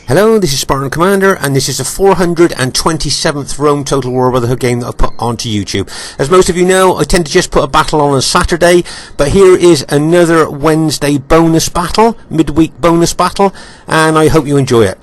Hello, this is Spartan Commander, and this is the 427th Rome Total War Brotherhood game that I've put onto YouTube. As most of you know, I tend to just put a battle on Saturday, but here is another Wednesday bonus battle, midweek bonus battle, and I hope you enjoy it.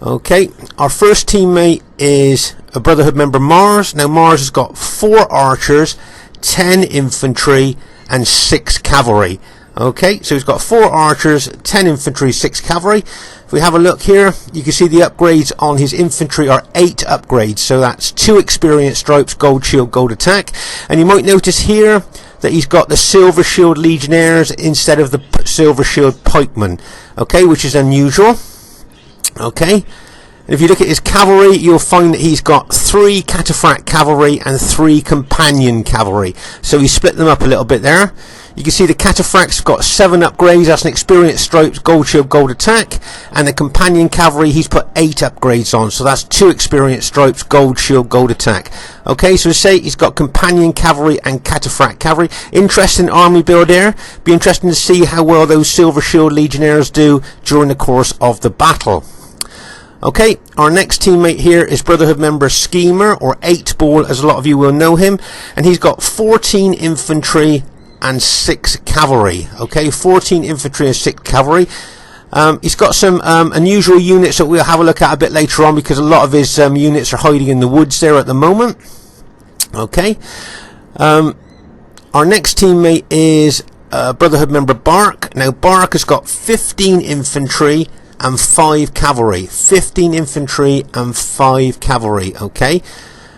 Okay, our first teammate is a Brotherhood member, Mars. Now, Mars has got 4 archers, 10 infantry, and 6 cavalry. Okay, so he's got 4 archers, 10 infantry, 6 cavalry. If we have a look here, you can see the upgrades on his infantry are 8 upgrades. So that's 2 experience stripes, gold shield, gold attack. And you might notice here that he's got the silver shield legionnaires instead of the silver shield pikemen. Okay, which is unusual. Okay. And if you look at his cavalry, you'll find that he's got 3 cataphract cavalry and 3 companion cavalry. So he split them up a little bit there. You can see the cataphract's got 7 upgrades. That's an experience stripes, gold shield, gold attack. And the companion cavalry, he's put 8 upgrades on. So that's 2 experience stripes, gold shield, gold attack. Okay, so say he's got companion cavalry and cataphract cavalry. Interesting army build there. Be interesting to see how well those silver shield legionnaires do during the course of the battle. Okay, our next teammate here is Brotherhood member SKEMA, or 8-Ball, as a lot of you will know him. And he's got 14 infantry and 6 cavalry. Okay, 14 infantry and 6 cavalry. He's got some unusual units that we'll have a look at a bit later on, because a lot of his units are hiding in the woods there at the moment. Okay, our next teammate is Brotherhood member BARC. Now, BARC has got 15 infantry and 5 cavalry. 15 infantry and 5 cavalry. Okay,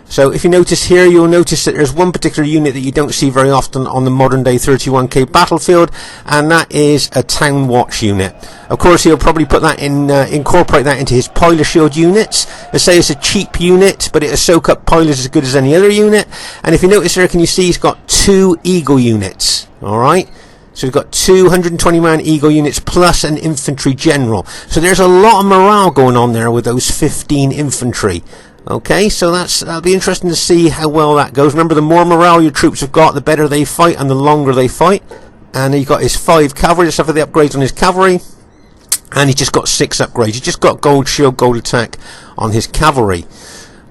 so if you notice here, you'll notice that there's one particular unit that you don't see very often on the modern day 31k battlefield, and that is a town watch unit. Of course, he'll probably put that in, incorporate that into his pilot shield units. They say it's a cheap unit, but it'll soak up pilots as good as any other unit. And if you notice there, can you see he's got 2 eagle units? All right. So we've got 220-man eagle units plus an infantry general. So there's a lot of morale going on there with those 15 infantry. Okay, so that'll be interesting to see how well that goes. Remember, the more morale your troops have got, the better they fight and the longer they fight. And he's got his 5 cavalry, just for the upgrades on his cavalry. And he's just got 6 upgrades. He's just got gold shield, gold attack on his cavalry.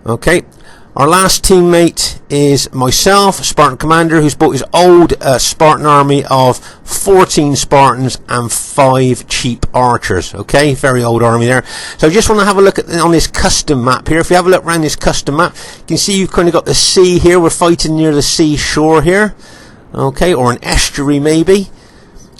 Okay. Our last teammate is myself, Spartan Commander, who's bought his old Spartan army of 14 Spartans and 5 cheap archers. Okay, very old army there. So I just want to have a look at on this custom map here. If you have a look around this custom map, you can see you've kind of got the sea here. We're fighting near the sea shore here. Okay, or an estuary maybe.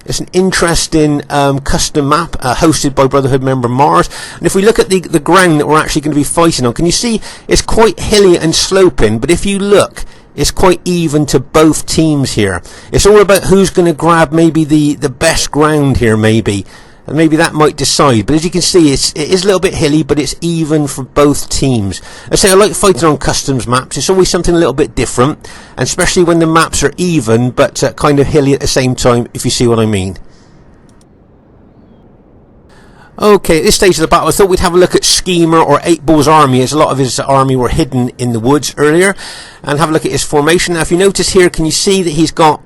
It's an interesting custom map hosted by Brotherhood member Mars. And if we look at the ground that we're actually going to be fighting on, can you see it's quite hilly and sloping, but if you look, it's quite even to both teams here. It's all about who's going to grab maybe the best ground here maybe. And maybe that might decide. But as you can see, it is a little bit hilly, but it's even for both teams. I say I like fighting on customs maps. It's always something a little bit different, and especially when the maps are even, but kind of hilly at the same time, if you see what I mean. Okay, at this stage of the battle, I thought we'd have a look at SKEMA, or 8-Ball's army, as a lot of his army were hidden in the woods earlier, and have a look at his formation. Now, if you notice here, can you see that he's got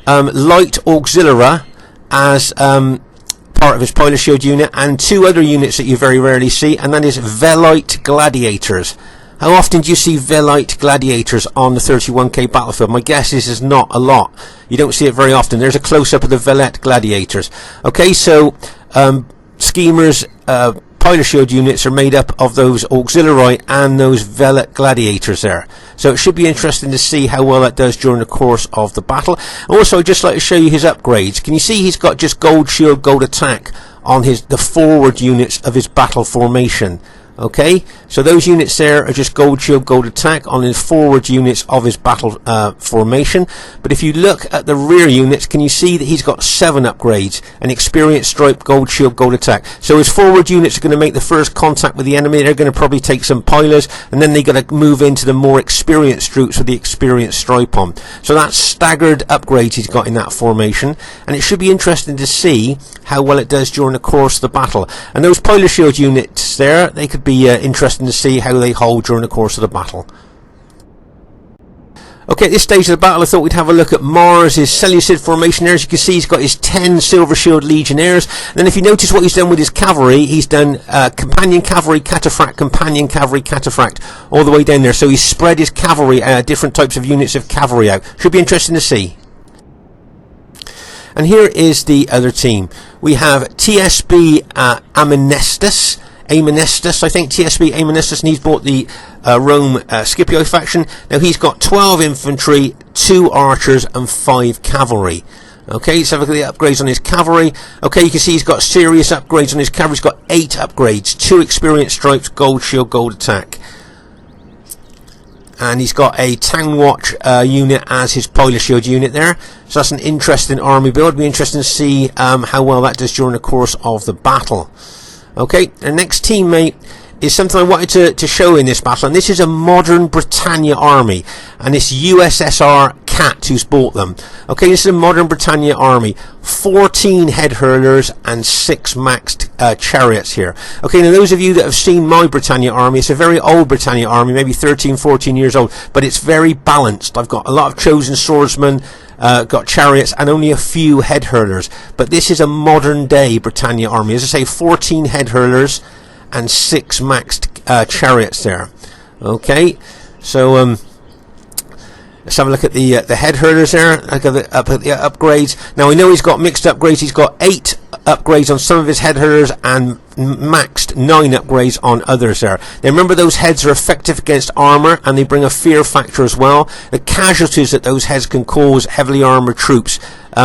light auxiliary as part of his pilot shield unit, and 2 other units that you very rarely see, and that is Velite gladiators. How often do you see Velite gladiators on the 31k battlefield? My guess is not a lot. You don't see it very often. There's a close-up of the Velite gladiators. Okay, so SKEMA's pilot shield units are made up of those auxiliary and those Velite gladiators there. So it should be interesting to see how well that does during the course of the battle. Also, I'd just like to show you his upgrades. Can you see he's got just gold shield, gold attack on the forward units of his battle formation? Okay, so those units there are just gold shield, gold attack on his forward units of his battle formation. But if you look at the rear units, can you see that he's got 7 upgrades? An experience stripe, gold shield, gold attack. So his forward units are going to make the first contact with the enemy. They're going to probably take some pilers, and then they're going to move into the more experienced troops with the experience stripe on. So that's staggered upgrades he's got in that formation, and it should be interesting to see how well it does during the course of the battle. And those pilot shield units there, they could be interesting to see how they hold during the course of the battle. Okay, at this stage of the battle, I thought we'd have a look at Mars' Seleucid formation there. As you can see, he's got his 10 Silver Shield Legionnaires. And then if you notice what he's done with his cavalry, he's done companion cavalry, cataphract, companion cavalry, cataphract, all the way down there. So he's spread his cavalry, different types of units of cavalry out. Should be interesting to see. And here is the other team. We have TSB AIMENESTUS. I think, TSB AIMENESTUS, and he's bought the Rome Scipio faction. Now he's got 12 infantry, 2 archers and 5 cavalry. Okay, let's have a look at the upgrades on his cavalry. Okay, you can see he's got serious upgrades on his cavalry. He's got 8 upgrades, 2 experience stripes, gold shield, gold attack. And he's got a Town Watch unit as his Pilot Shield unit there. So that's an interesting army build. It'll be interesting to see how well that does during the course of the battle. Okay, the next teammate is something I wanted to show in this battle, and this is a modern Britannia army, and it's USSR Cat who's bought them. Okay, this is a modern Britannia army, 14 head hurlers and 6 maxed chariots here. Okay, now those of you that have seen my Britannia army, it's a very old Britannia army, maybe 13, 14 years old, but it's very balanced. I've got a lot of chosen swordsmen, got chariots and only a few head hurlers, but this is a modern day Britannia army. As I say, 14 head hurlers and 6 maxed chariots there. Okay, so let's have a look at the head hurlers there. Look at the upgrades. Now I know he's got mixed upgrades. He's got 8 upgrades on some of his head hurlers and maxed 9 upgrades on others there. Now remember, those heads are effective against armor and they bring a fear factor as well. The casualties that those heads can cause heavily armored troops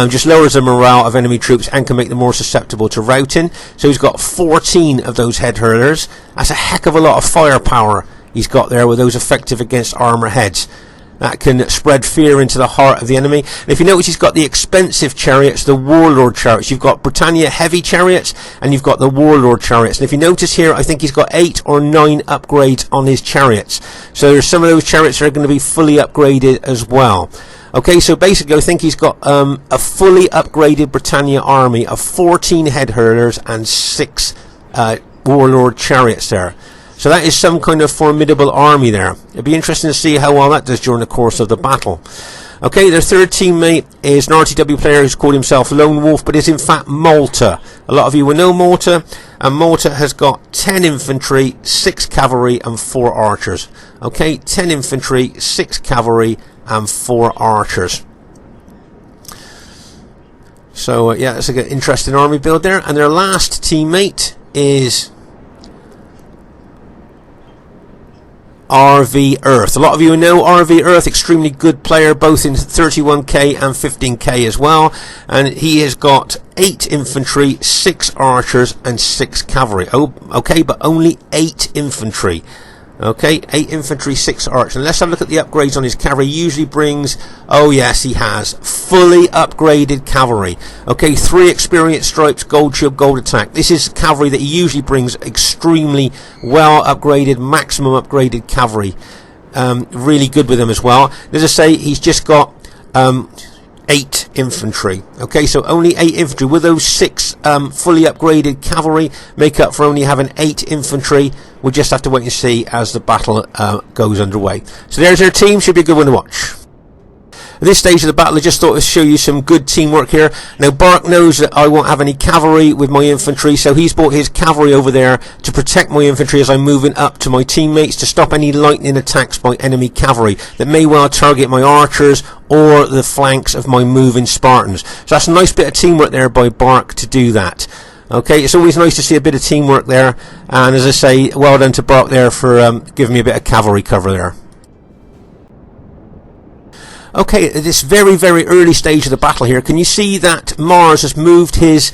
just lowers the morale of enemy troops and can make them more susceptible to routing. So he's got 14 of those head hurlers. That's a heck of a lot of firepower he's got there with those effective against armor heads. That can spread fear into the heart of the enemy. And if you notice, he's got the expensive chariots, the warlord chariots. You've got Britannia heavy chariots and you've got the warlord chariots. And if you notice here, I think he's got 8 or 9 upgrades on his chariots. So there's some of those chariots that are going to be fully upgraded as well. Okay, so basically I think he's got a fully upgraded Britannia army of 14 head hurlers and 6 warlord chariots there. So that is some kind of formidable army there. It'll be interesting to see how well that does during the course of the battle. Okay, their third teammate is an RTW player who's called himself Lone Wolf, but is in fact MALTA. A lot of you will know MALTA, and MALTA has got 10 infantry, 6 cavalry and 4 archers. Okay, 10 infantry, 6 cavalry and 4 archers. So yeah, that's an interesting army build there. And their last teammate is RV Earth. A lot of you know RV Earth, extremely good player, both in 31k and 15k as well. And he has got 8 infantry, 6 archers and 6 cavalry. Oh, okay, but only 8 infantry. Okay, 8 infantry, 6 archers. And let's have a look at the upgrades on his cavalry. He usually brings, oh yes, he has fully upgraded cavalry. Okay, 3 experience stripes, gold shield, gold attack. This is cavalry that he usually brings, extremely well upgraded, maximum upgraded cavalry. Really good with them as well. As I say, he's just got 8 infantry. Okay, so only 8 infantry. With those 6 fully upgraded cavalry make up for only having 8 infantry. We'll just have to wait and see as the battle goes underway. So there's their team. Should be a good one to watch. At this stage of the battle, I just thought I'd show you some good teamwork here. Now, BARC knows that I won't have any cavalry with my infantry, so he's brought his cavalry over there to protect my infantry as I'm moving up to my teammates, to stop any lightning attacks by enemy cavalry that may well target my archers or the flanks of my moving Spartans. So that's a nice bit of teamwork there by BARC to do that. Okay, it's always nice to see a bit of teamwork there, and as I say, well done to BARC there for giving me a bit of cavalry cover there. Okay, at this very, very early stage of the battle here, can you see that Mars has moved his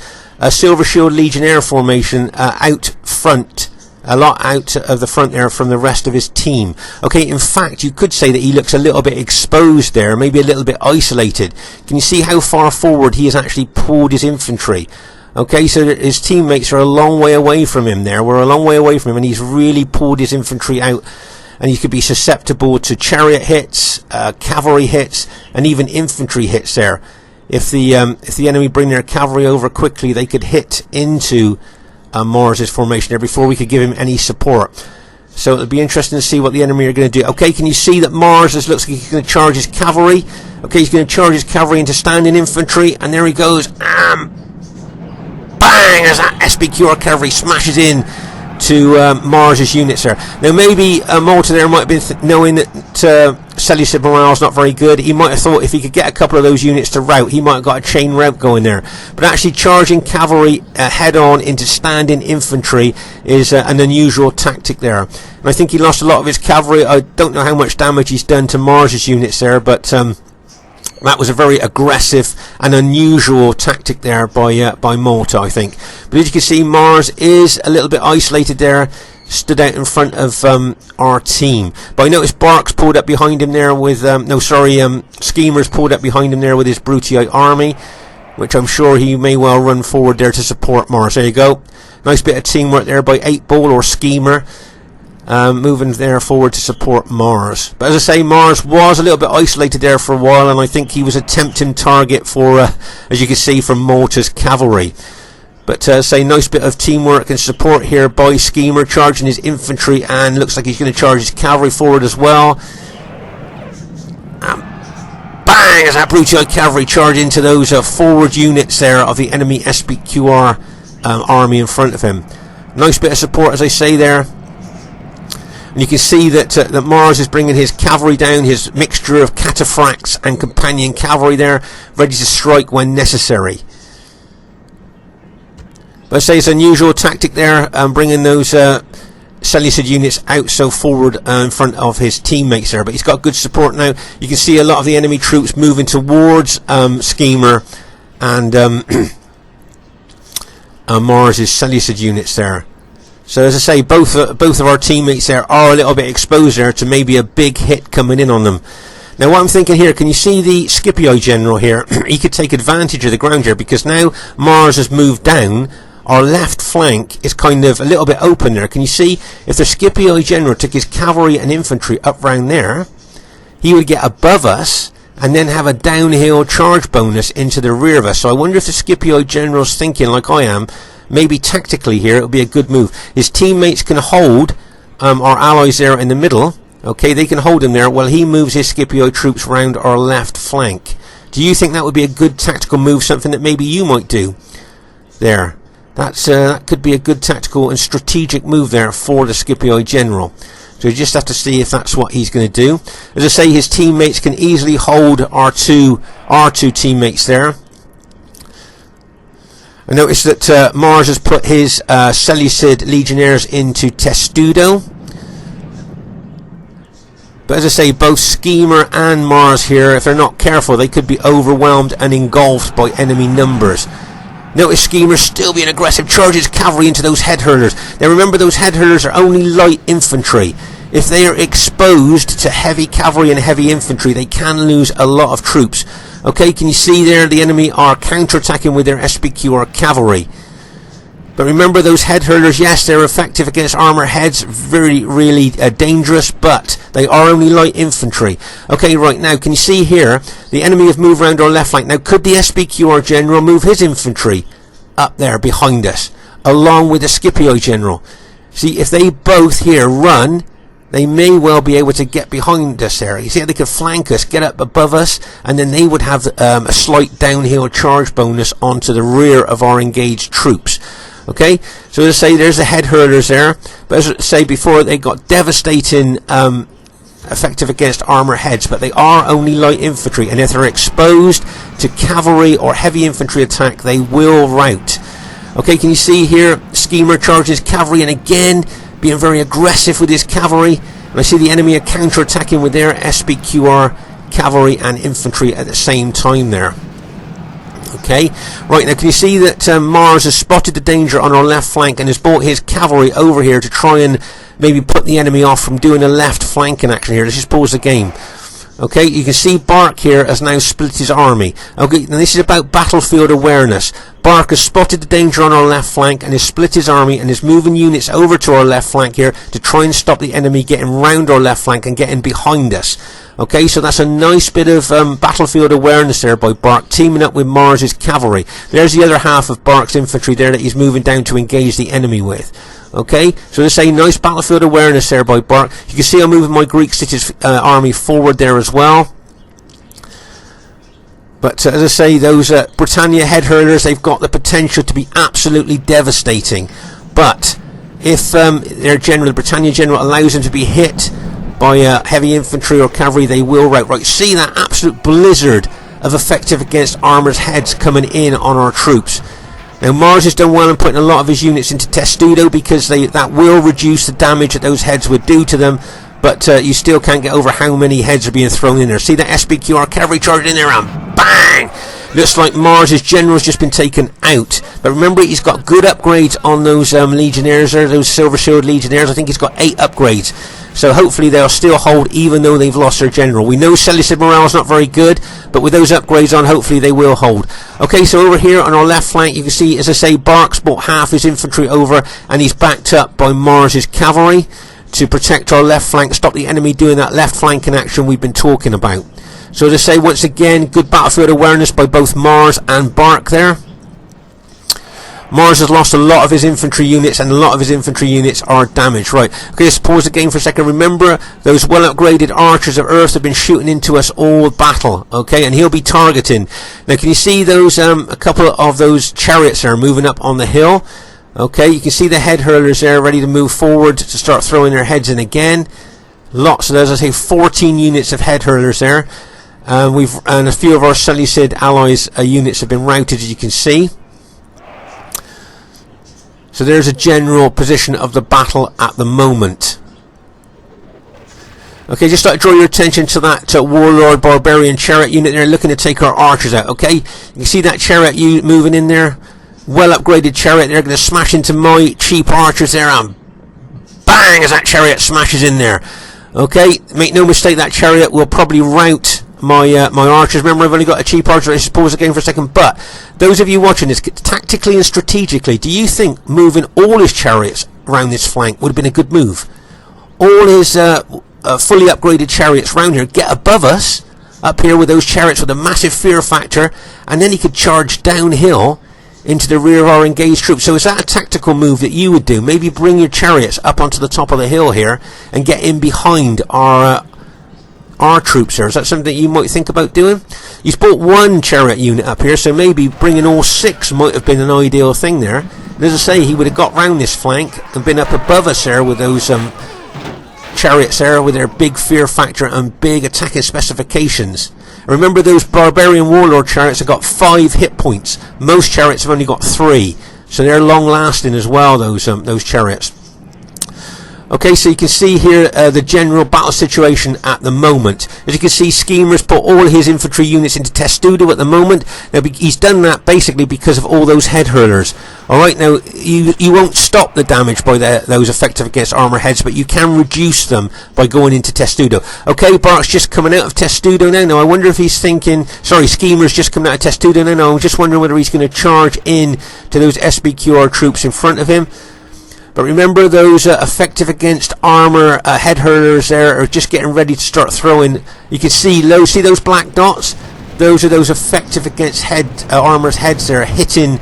Silver Shield Legionnaire formation out front, a lot out of the front there from the rest of his team? Okay, in fact, you could say that he looks a little bit exposed there, maybe a little bit isolated. Can you see how far forward he has actually pulled his infantry? Okay, so his teammates are a long way away from him there. We're a long way away from him, and he's really pulled his infantry out. And he could be susceptible to chariot hits, cavalry hits, and even infantry hits there. If the enemy bring their cavalry over quickly, they could hit into Mars's formation there before we could give him any support. So it'll be interesting to see what the enemy are going to do. Okay, can you see that Mars looks like he's going to charge his cavalry? Okay, he's going to charge his cavalry into standing infantry, and there he goes. Bang! As that SPQR cavalry smashes in to Mars's units there. Now maybe Malta there might have been knowing that Seleucid morale's not very good. He might have thought if he could get a couple of those units to rout, he might have got a chain rout going there. But actually charging cavalry head on into standing infantry is an unusual tactic there. And I think he lost a lot of his cavalry. I don't know how much damage he's done to Mars's units there, but that was a very aggressive and unusual tactic there by Malta, I think. But as you can see, Mars is a little bit isolated there, stood out in front of our team. But I noticed BARC's pulled up behind him there with SKEMA's pulled up behind him there with his Brutii army, which I'm sure he may well run forward there to support Mars. There you go. Nice bit of teamwork there by 8-Ball or SKEMA. Moving there forward to support Mars. But as I say, Mars was a little bit isolated there for a while, and I think he was a tempting target for, as you can see, from Malta's cavalry. But say, nice bit of teamwork and support here by SKEMA, charging his infantry, and looks like he's going to charge his cavalry forward as well. Bang! As that Brutii cavalry charge into those forward units there of the enemy SPQR army in front of him. Nice bit of support, as I say there. And you can see that that Mars is bringing his cavalry down, his mixture of cataphracts and companion cavalry there, ready to strike when necessary. But I say it's an unusual tactic there, bringing those Seleucid units out so forward in front of his teammates there. But he's got good support now. You can see a lot of the enemy troops moving towards SKEMA and Mars' Seleucid units there. So as I say, both of our teammates there are a little bit exposed there to maybe a big hit coming in on them. Now what I'm thinking here, can you see the Scipio general here? He could take advantage of the ground here, because now Mars has moved down. Our left flank is kind of a little bit open there. Can you see, if the Scipio general took his cavalry and infantry up round there, he would get above us and then have a downhill charge bonus into the rear of us. So I wonder if the Scipio general's thinking like I am, maybe tactically here it would be a good move. His teammates can hold our allies there in the middle. Okay, they can hold him there while he moves his Scipio troops round our left flank. Do you think that would be a good tactical move, something that maybe you might do there? That could be a good tactical and strategic move there for the Scipio general. So you just have to see if that's what he's going to do. As I say, his teammates can easily hold our two teammates there. I noticed that Mars has put his Seleucid legionnaires into Testudo. But as I say, both SKEMA and Mars here, if they're not careful, they could be overwhelmed and engulfed by enemy numbers. Notice SKEMA still being aggressive, charges cavalry into those head hurlers. Now remember, those head hurlers are only light infantry. If they are exposed to heavy cavalry and heavy infantry, they can lose a lot of troops. Okay, can you see there the enemy are counter-attacking with their SPQR cavalry. But remember, those head hurlers, yes, they're effective against armor heads, really dangerous, but they are only light infantry. Okay, right now, can you see here, the enemy have moved around our left flank. Now, could the SPQR general move his infantry up there behind us, along with the Scipio general? See, if they both here run, they may well be able to get behind us there. You see how they could flank us, get up above us, and then they would have a slight downhill charge bonus onto the rear of our engaged troops. Okay, so as I say, there's the head hurlers there. But as I say before, they got devastating effective against armor heads, but they are only light infantry, and if they're exposed to cavalry or heavy infantry attack, they will rout. Okay, can you see here, SKEMA charges cavalry, and again being very aggressive with his cavalry, and I see the enemy are counter-attacking with their SPQR cavalry and infantry at the same time there. Okay, right now, can you see that Mars has spotted the danger on our left flank and has brought his cavalry over here to try and maybe put the enemy off from doing a left flanking action here. Let's just pause the game. Okay, you can see BARC here has now split his army. Okay, now this is about battlefield awareness. BARC has spotted the danger on our left flank and has split his army and is moving units over to our left flank here to try and stop the enemy getting round our left flank and getting behind us. Okay, so that's a nice bit of battlefield awareness there by BARC, teaming up with Mars' cavalry. There's the other half of BARC's infantry there that he's moving down to engage the enemy with. Okay, so let's say nice battlefield awareness there by BARC. You can see I'm moving my Greek cities army forward there as well. But as I say, those Britannia head hurlers, they've got the potential to be absolutely devastating. But if their general, the Britannia general, allows them to be hit by heavy infantry or cavalry, they will right. See that absolute blizzard of effective against armors heads coming in on our troops. Now Mars has done well in putting a lot of his units into Testudo, because that will reduce the damage that those heads would do to them, but you still can't get over how many heads are being thrown in there. See that SBQR cavalry charge in there and bang! Looks like Mars' general's just been taken out. But remember, he's got good upgrades on those legionnaires there, those silver shield legionnaires. I think he's got 8 upgrades. So hopefully they'll still hold even though they've lost their general. We know Seleucid morale is not very good, but with those upgrades on, hopefully they will hold. Okay, so over here on our left flank, you can see, as I say, BARC's brought half his infantry over, and he's backed up by Mars' cavalry to protect our left flank, stop the enemy doing that left flanking action we've been talking about. So as I say, once again, good battlefield awareness by both Mars and BARC there. Mars has lost a lot of his infantry units, and a lot of his infantry units are damaged. Right, okay, let's pause the game for a second. Remember, those well upgraded archers of Earth have been shooting into us all battle, okay, and he'll be targeting. Now can you see those, a couple of those chariots there moving up on the hill? Okay, you can see the head hurlers there ready to move forward to start throwing their heads in again. Lots of those, I say 14 units of head hurlers there. And a few of our Seleucid allies units have been routed, as you can see. So there's a general position of the battle at the moment. Okay, just like to draw your attention to that warlord barbarian chariot unit there, looking to take our archers out. Okay, you can see that chariot unit moving in there, well upgraded chariot. They're going to smash into my cheap archers there, and bang, as that chariot smashes in there. Okay, make no mistake, that chariot will probably rout my archers. Remember, I've only got a cheap archer. Let's pause the game for a second. But those of you watching this, tactically and strategically, do you think moving all his chariots around this flank would have been a good move? All his fully upgraded chariots round here, get above us up here with those chariots with a massive fear factor, and then he could charge downhill into the rear of our engaged troops. So is that a tactical move that you would do? Maybe bring your chariots up onto the top of the hill here and get in behind our troops here. Is that something that you might think about doing? He's brought one chariot unit up here, so maybe bringing all 6 might have been an ideal thing there. And as I say, he would have got round this flank and been up above us there with those chariots there with their big fear factor and big attacking specifications. Remember, those barbarian warlord chariots have got 5 hit points. Most chariots have only got 3, so they're long lasting as well, those chariots. Okay, so you can see here the general battle situation at the moment. As you can see, Schema's put all his infantry units into Testudo at the moment. Now, he's done that basically because of all those head hurlers. Alright, now, you won't stop the damage by those effective against armor heads, but you can reduce them by going into Testudo. Okay, BARC's just coming out of Testudo now. Now, I wonder if he's thinking... Sorry, Schema's just coming out of Testudo now. Now, I'm just wondering whether he's going to charge in to those SBQR troops in front of him. But remember, those effective against armor head hurlers there are just getting ready to start throwing. You can see see those black dots? Those are those effective against armor's heads there, hitting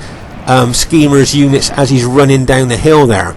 Schema's units as he's running down the hill there.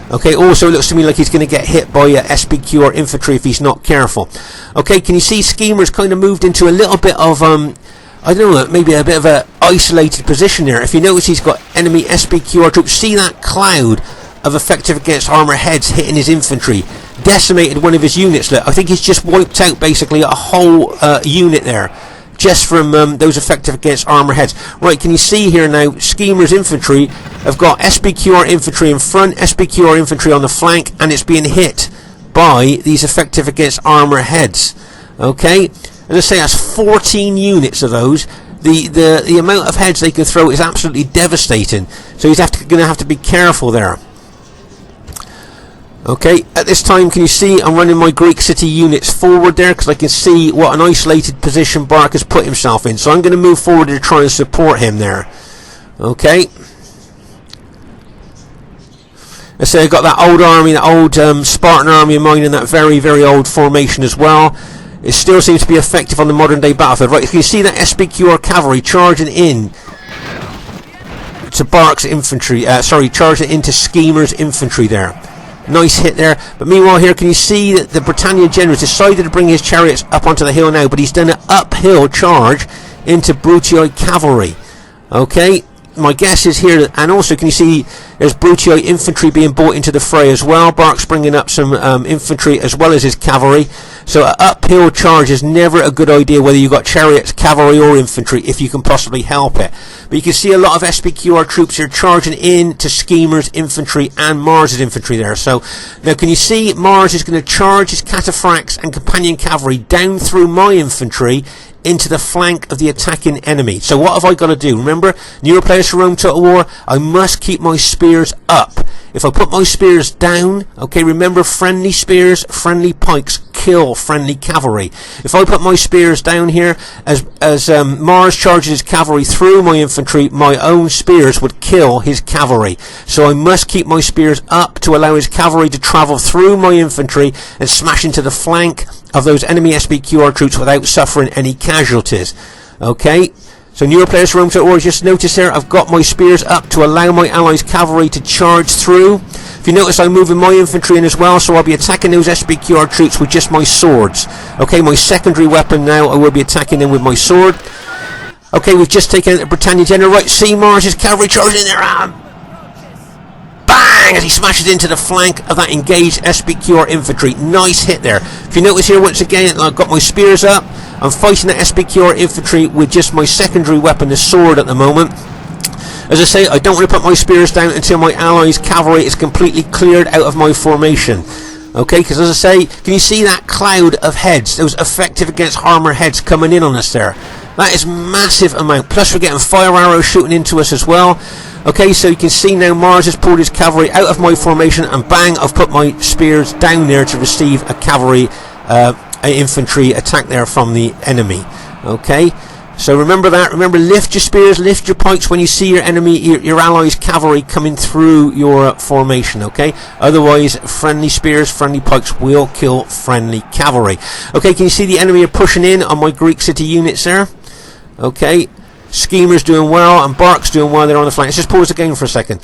Okay, also it looks to me like he's going to get hit by SBQR infantry if he's not careful. Okay, can you see Schema's kind of moved into a little bit of I don't know, maybe a bit of a isolated position there. If you notice, he's got enemy SBQR troops. See that cloud of effective against armor heads hitting his infantry, decimated one of his units. Look, I think he's just wiped out basically a whole unit there, just from those effective against armor heads. Right, can you see here now, Schema's infantry have got SBQR infantry in front, SBQR infantry on the flank, and it's being hit by these effective against armor heads. Okay, as I say, that's 14 units of those. The amount of heads they can throw is absolutely devastating, so he's going to have to be careful there. Okay, at this time, can you see I'm running my Greek city units forward there, because I can see what an isolated position BARC has put himself in. So I'm going to move forward to try and support him there. Okay. Let's say I've got that old army, that old Spartan army of mine in that very, very old formation as well. It still seems to be effective on the modern day battlefield. Right, you can see that SBQR cavalry charging in to BARC's infantry, charging into SKEMA's infantry there. Nice hit there. But meanwhile here, can you see that the Britannia general decided to bring his chariots up onto the hill now, but he's done an uphill charge into Brutii cavalry. Okay, my guess is here, and also can you see there's Brutii infantry being brought into the fray as well. BARC's bringing up some infantry as well as his cavalry. So an uphill charge is never a good idea, whether you've got chariots, cavalry or infantry, if you can possibly help it. But you can see a lot of SPQR troops here charging in to SKEMA's infantry and Mars's infantry there. So now can you see Mars is going to charge his cataphracts and companion cavalry down through my infantry into the flank of the attacking enemy. So what have I got to do? Remember, newer players for Rome Total War, I must keep my spears up. If I put my spears down, okay, remember, friendly spears, friendly pikes kill friendly cavalry. If I put my spears down here, as Mars charges his cavalry through my infantry, my own spears would kill his cavalry. So I must keep my spears up to allow his cavalry to travel through my infantry and smash into the flank of those enemy SPQR troops without suffering any casualties. Okay, so newer players from Rome Total War, just notice there, I've got my spears up to allow my allies' cavalry to charge through. If you notice, I'm moving my infantry in as well, so I'll be attacking those SPQR troops with just my swords. Okay, my secondary weapon now, I will be attacking them with my sword. Okay, we've just taken out the Britannia general. Right, see Mars's cavalry charging in there. Bang! As he smashes into the flank of that engaged SPQR infantry. Nice hit there. If you notice here, once again, I've got my spears up. I'm fighting that SPQR infantry with just my secondary weapon, the sword, at the moment. As I say, I don't want to put my spears down until my allies' cavalry is completely cleared out of my formation. Okay, because as I say, can you see that cloud of heads, those effective against armour heads coming in on us there? That is massive amount. Plus we're getting fire arrows shooting into us as well. Okay, so you can see now Mars has pulled his cavalry out of my formation, and bang, I've put my spears down there to receive a cavalry infantry attack there from the enemy. Okay, so remember that. Remember, lift your spears, lift your pikes when you see your enemy, your allies' cavalry coming through your formation. Okay, otherwise friendly spears, friendly pikes will kill friendly cavalry. Okay, can you see the enemy are pushing in on my Greek city units there? Okay, SKEMA's doing well and BARC's doing well there on the flank. Let's just pause the game for a second.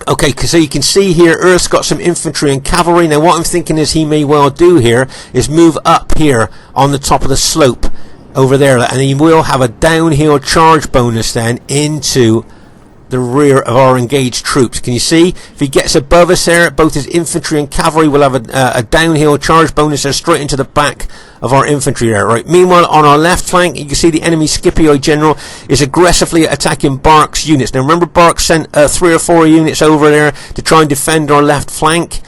Okay, so you can see here Earth's got some infantry and cavalry. Now what I'm thinking is he may well do here is move up here on the top of the slope over there, and he will have a downhill charge bonus then into the rear of our engaged troops. Can you see? If he gets above us there, both his infantry and cavalry will have a downhill charge bonus there straight into the back of our infantry there. Right. Meanwhile, on our left flank, you can see the enemy Scipio general is aggressively attacking BARC's units. Now remember, BARC sent 3 or 4 units over there to try and defend our left flank,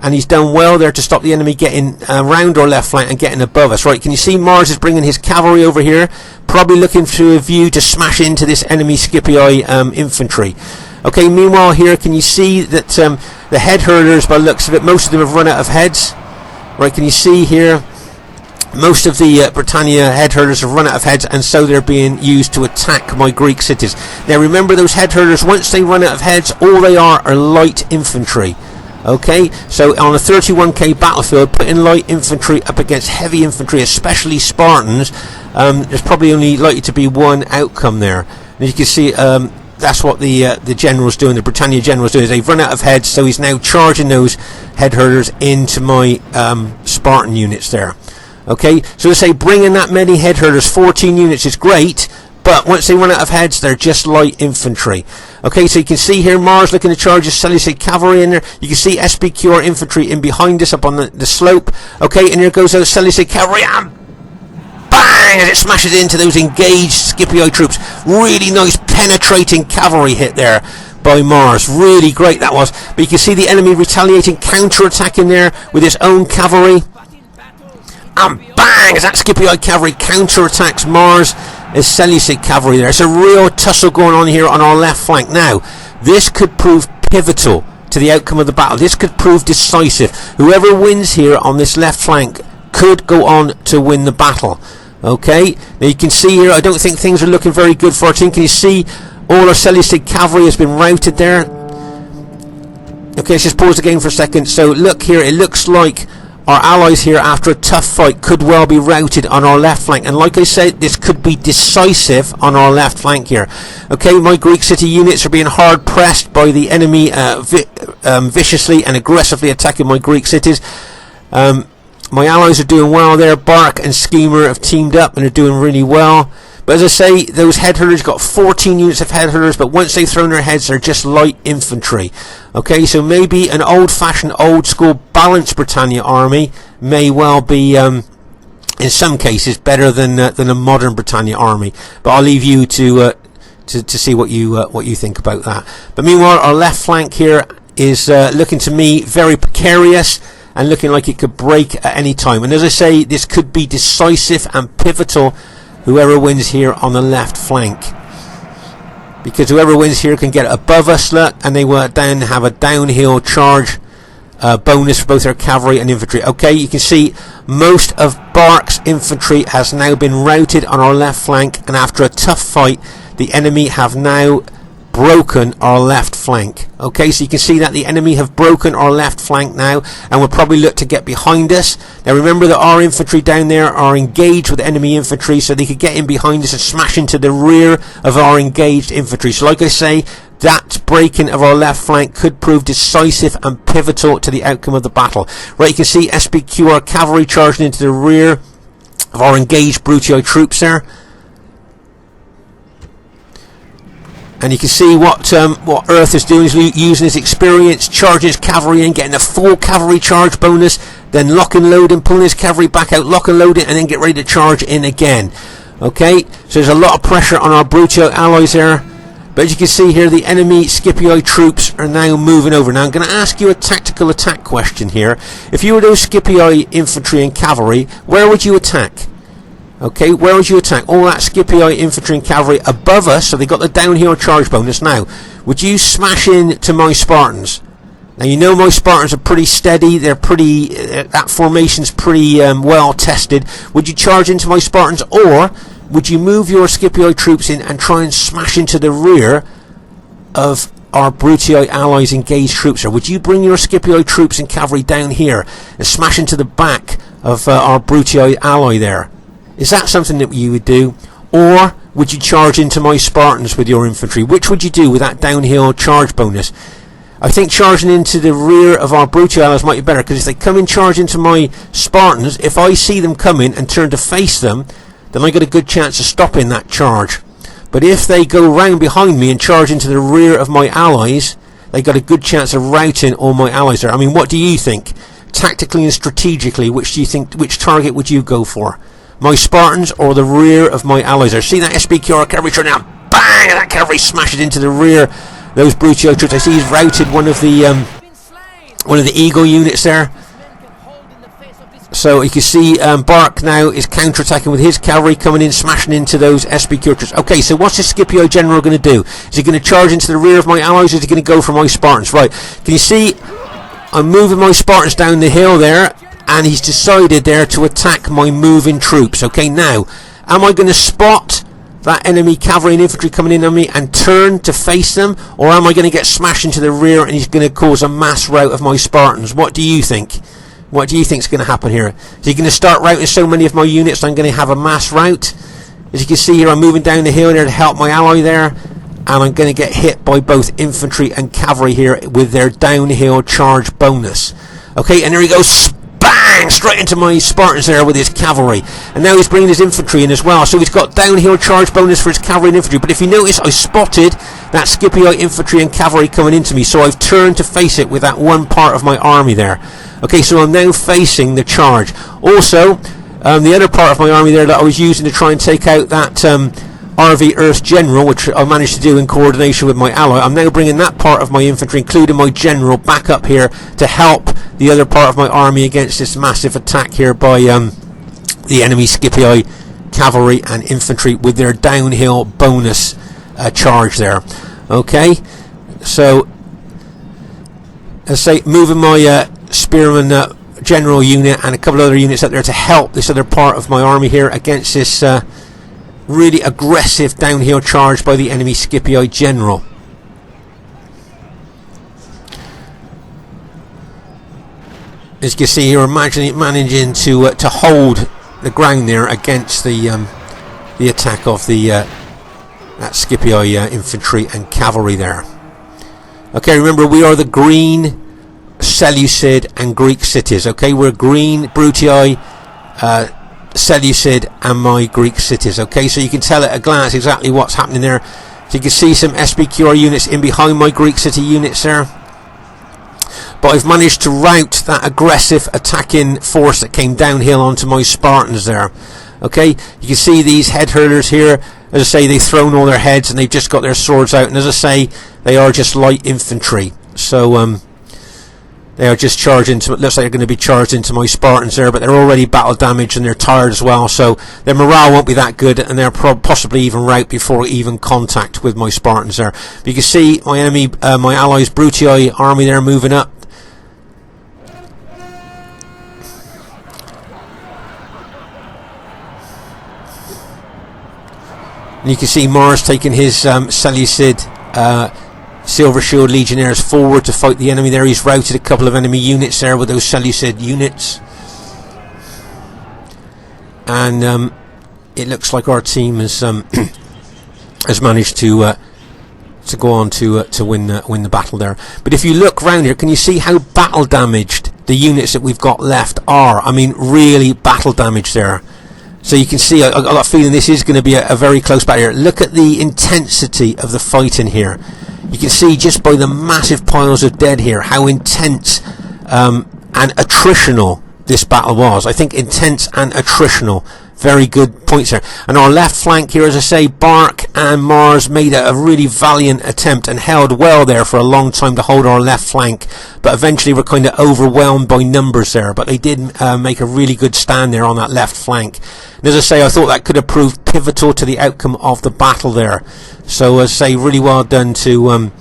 and he's done well there to stop the enemy getting around our left flank and getting above us. Right, can you see Mars is bringing his cavalry over here, probably looking through a view to smash into this enemy Scipio infantry. Okay, meanwhile here, can you see that the head hurlers, by the looks of it, most of them have run out of heads. Right, can you see here, most of the Britannia head hurlers have run out of heads, and so they're being used to attack my Greek cities. Now remember, those head hurlers, once they run out of heads, all they are light infantry. Okay, so on a 31k battlefield, putting light infantry up against heavy infantry, especially Spartans, there's probably only likely to be one outcome there. And you can see that's what the general's doing, the Britannia general's doing, is they've run out of heads, so he's now charging those head hurlers into my Spartan units there. Okay, so they say bringing that many head hurlers, 14 units, is great, but once they run out of heads, they're just light infantry. Okay, so you can see here Mars looking to charge his Seleucid cavalry in there. You can see SPQR infantry in behind us up on the slope. Okay, and here goes those Seleucid cavalry, and bang, as it smashes into those engaged Scipio troops. Really nice penetrating cavalry hit there by Mars. Really great that was. But you can see the enemy retaliating, counter-attacking there with his own cavalry. And bang, as that Scipio cavalry counter-attacks Mars' Seleucid cavalry there. It's a real tussle going on here on our left flank. Now, this could prove pivotal to the outcome of the battle. This could prove decisive. Whoever wins here on this left flank could go on to win the battle. Okay, now you can see here, I don't think things are looking very good for our team. Can you see all our Seleucid cavalry has been routed there? Okay, let's just pause the game for a second. So look here, it looks like our allies here, after a tough fight, could well be routed on our left flank. And like I said, this could be decisive on our left flank here. Okay, my Greek city units are being hard pressed by the enemy, viciously and aggressively attacking my Greek cities. My allies are doing well there. BARC and SKEMA have teamed up and are doing really well. But as I say, those head hurlers got 14 units of head hurlers, but once they've thrown their heads, they're just light infantry. Okay, so maybe an old-fashioned, old-school balanced Britannia army may well be, in some cases, better than a modern Britannia army. But I'll leave you to see what you think about that. But meanwhile, our left flank here is looking to me very precarious and looking like it could break at any time. And as I say, this could be decisive and pivotal, whoever wins here on the left flank, because whoever wins here can get above us, look, and they will then have a downhill charge bonus for both their cavalry and infantry. Okay, you can see most of BARC's infantry has now been routed on our left flank, and after a tough fight, the enemy have now broken our left flank. Okay, so you can see that the enemy have broken our left flank now, and will probably look to get behind us. Now remember that our infantry down there are engaged with enemy infantry, so they could get in behind us and smash into the rear of our engaged infantry. So like I say, that breaking of our left flank could prove decisive and pivotal to the outcome of the battle. Right, you can see SPQR cavalry charging into the rear of our engaged Brutii troops there. And you can see what Earth is doing is using his experience, charging his cavalry in, getting a full cavalry charge bonus, then lock and load and pulling his cavalry back out, lock and load it, and then get ready to charge in again. Okay, so there's a lot of pressure on our Brutii allies there. But as you can see here, the enemy Scipii troops are now moving over. Now I'm going to ask you a tactical attack question here. If you were those Scipii infantry and cavalry, where would you attack? Okay, where would you attack? All that Scipii infantry and cavalry above us, so they got the downhill charge bonus. Now, would you smash in to my Spartans? Now, you know my Spartans are pretty steady. They're pretty, that formation's pretty well tested. Would you charge into my Spartans, or would you move your Scipii troops in and try and smash into the rear of our Brutii allies' engaged troops? Or would you bring your Scipii troops and cavalry down here and smash into the back of our Brutii ally there? Is that something that you would do? Or would you charge into my Spartans with your infantry? Which would you do with that downhill charge bonus? I think charging into the rear of our Brutii allies might be better, because if they come and charge into my Spartans, if I see them coming and turn to face them, then I got a good chance of stopping that charge. But if they go round behind me and charge into the rear of my allies, they got a good chance of routing all my allies there. I mean, what do you think? Tactically and strategically, which target would you go for? My Spartans or the rear of my allies there? See that SPQR cavalry turn now, bang, and that cavalry smashes into the rear. Those Brutii troops. I see he's routed one of the Eagle units there. So you can see BARC now is counter-attacking with his cavalry coming in, smashing into those SPQR troops. Okay, so what's the Scipii general going to do? Is he going to charge into the rear of my allies, or is he going to go for my Spartans? Right, can you see I'm moving my Spartans down the hill there, and he's decided there to attack my moving troops. Okay, now, am I going to spot that enemy cavalry and infantry coming in on me and turn to face them, or am I going to get smashed into the rear and he's going to cause a mass rout of my Spartans? What do you think? What do you think is going to happen here? Is he going to start routing so many of my units I'm going to have a mass rout? As you can see here, I'm moving down the hill there to help my ally there, and I'm going to get hit by both infantry and cavalry here with their downhill charge bonus. Okay, and there he goes, bang, straight into my Spartans there with his cavalry. And now he's bringing his infantry in as well, so he's got downhill charge bonus for his cavalry and infantry. But if you notice, I spotted that Scipii infantry and cavalry coming into me, so I've turned to face it with that one part of my army there. Okay, so I'm now facing the charge. Also, the other part of my army there that I was using to try and take out that RV Earth General, which I managed to do in coordination with my ally, I'm now bringing that part of my infantry, including my general, back up here to help the other part of my army against this massive attack here by the enemy Scipii cavalry and infantry with their downhill bonus charge there. Okay, so as I say, moving my Spearman general unit and a couple of other units up there to help this other part of my army here against this really aggressive downhill charge by the enemy Scipii general. As you can see here, managing to hold the ground there against the attack of that Scipii infantry and cavalry there. Okay, remember we are the green Seleucid and Greek cities. Okay, we're green Brutii, Seleucid and my Greek cities. Okay, so you can tell at a glance exactly what's happening there. So you can see some SBQR units in behind my Greek city units there. But I've managed to rout that aggressive attacking force that came downhill onto my Spartans there. Okay, you can see these head hurlers here. As I say, they've thrown all their heads and they've just got their swords out. And as I say, they are just light infantry. So they are just charging into, it looks like they're going to be charged into my Spartans there, but they're already battle damaged and they're tired as well, so their morale won't be that good, and they're possibly even rout before even contact with my Spartans there. But you can see my enemy, my allies' Brutii army there moving up. And you can see Mars taking his Seleucid Silver Shield Legionnaires forward to fight the enemy there. He's routed a couple of enemy units there with those Seleucid units. And it looks like our team has has managed to go on to win the battle there. But if you look round here, can you see how battle damaged the units that we've got left are? I mean, really battle damaged there. So you can see, I got a feeling this is going to be a very close battle here. Look at the intensity of the fighting here. You can see just by the massive piles of dead here how intense and attritional this battle was. I think intense and attritional. Very good points there. And our left flank here, as I say, BARC and Mars made a really valiant attempt and held well there for a long time to hold our left flank. But eventually we're kind of overwhelmed by numbers there. But they did make a really good stand there on that left flank. And as I say, I thought that could have proved pivotal to the outcome of the battle there. So as I say, really well done to, and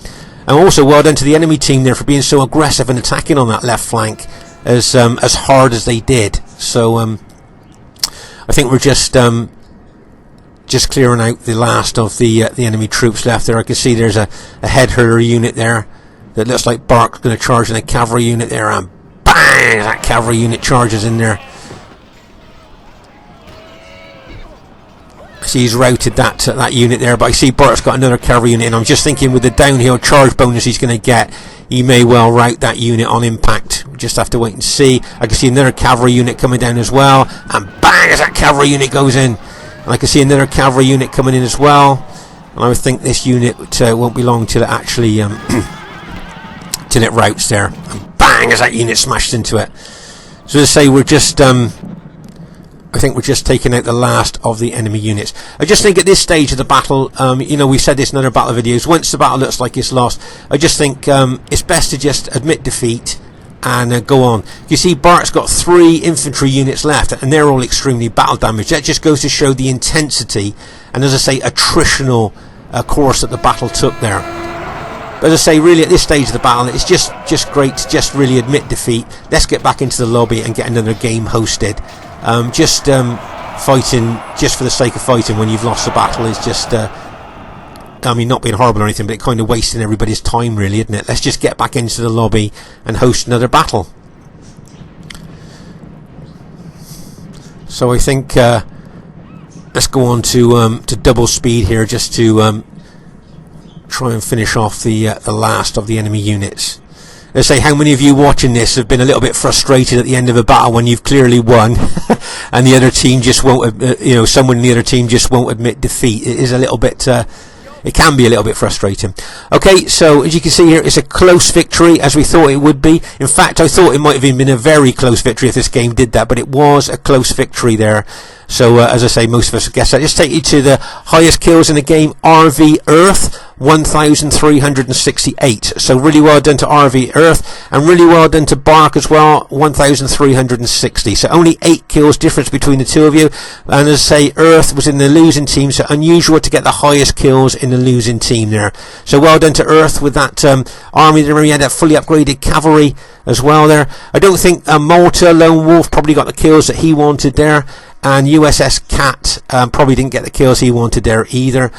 also well done to the enemy team there for being so aggressive and attacking on that left flank as hard as they did. So I think we're just clearing out the last of the enemy troops left there. I can see there's a head hurler unit there that looks like BARC's going to charge in a cavalry unit there, and bang! That cavalry unit charges in there. I see he's routed that unit there, but I see BARC's got another cavalry unit, and I'm just thinking with the downhill charge bonus he's going to get, he may well rout that unit on impact. We just have to wait and see. I can see another cavalry unit coming down as well, and bang, as that cavalry unit goes in. And I can see another cavalry unit coming in as well. And I would think this unit won't be long till it actually till it routs there. And bang, as that unit smashed into it. So as I say, we're just I think we're just taking out the last of the enemy units. I just think at this stage of the battle, you know, we've said this in other battle videos, once the battle looks like it's lost, I just think it's best to just admit defeat and go on. You see BARC's got 3 infantry units left and they're all extremely battle damaged. That just goes to show the intensity and, as I say, attritional course that the battle took there. But as I say, really at this stage of the battle, it's just great to just really admit defeat. Let's get back into the lobby and get another game hosted. Fighting just for the sake of fighting when you've lost the battle is just I mean, not being horrible or anything, but it kind of wasting everybody's time really, isn't it? Let's just get back into the lobby and host another battle. So I think let's go on to double speed here just to try and finish off the last of the enemy units. Let's say, how many of you watching this have been a little bit frustrated at the end of a battle when you've clearly won and the other team just won't, you know, someone in the other team just won't admit defeat? It is a little bit, it can be a little bit frustrating. Okay, so as you can see here, it's a close victory as we thought it would be. In fact, I thought it might have even been a very close victory if this game did that, but it was a close victory there. So as I say, most of us guess that. Just take you to the highest kills in the game, RV Earth, 1,368. So really well done to RV Earth, and really well done to BARC as well, 1,360. So only 8 kills difference between the two of you. And as I say, Earth was in the losing team, so unusual to get the highest kills in the losing team there. So well done to Earth with that army there. We had that fully upgraded cavalry as well there. I don't think Malta Lone Wolf probably got the kills that he wanted there, and USS Cat probably didn't get the kills he wanted there either.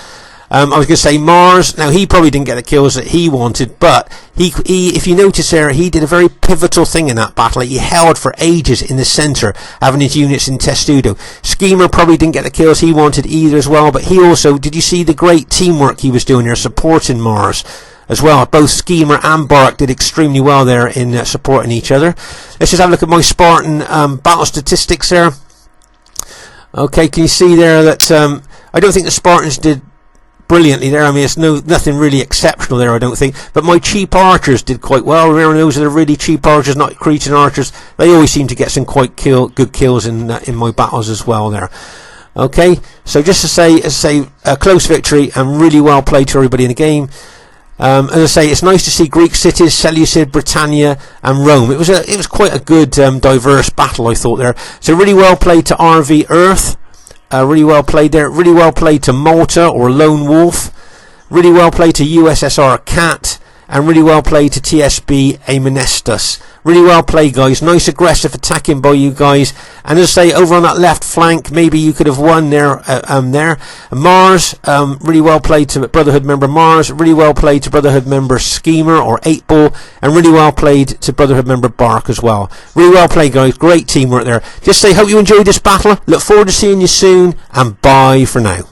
I was going to say Mars. Now, he probably didn't get the kills that he wanted, but he if you notice there, he did a very pivotal thing in that battle. He held for ages in the centre, having his units in testudo. SKEMA probably didn't get the kills he wanted either as well, but he also, did you see the great teamwork he was doing there, supporting Mars as well? Both SKEMA and BARC did extremely well there in supporting each other. Let's just have a look at my Spartan battle statistics there. Okay, can you see there that I don't think the Spartans did brilliantly there. I mean, it's nothing really exceptional there, I don't think. But my cheap archers did quite well. Remember, those are the really cheap archers, not Cretan archers. They always seem to get some quite good kills in my battles as well there. Okay, so just to say, a close victory and really well played to everybody in the game. As I say, it's nice to see Greek cities, Seleucid, Britannia and Rome. It was quite a good diverse battle, I thought there. So really well played to RV Earth. Really well played there. Really well played to Malta or Lone Wolf. Really well played to USSR Cat. And really well played to TSB AIMENESTUS. Really well played, guys. Nice aggressive attacking by you guys. And as I say, over on that left flank, maybe you could have won there. Mars, really well played to Brotherhood member Mars. Really well played to Brotherhood member SKEMA or 8 Ball. And really well played to Brotherhood member BARC as well. Really well played, guys. Great teamwork there. Just say, hope you enjoyed this battle. Look forward to seeing you soon. And bye for now.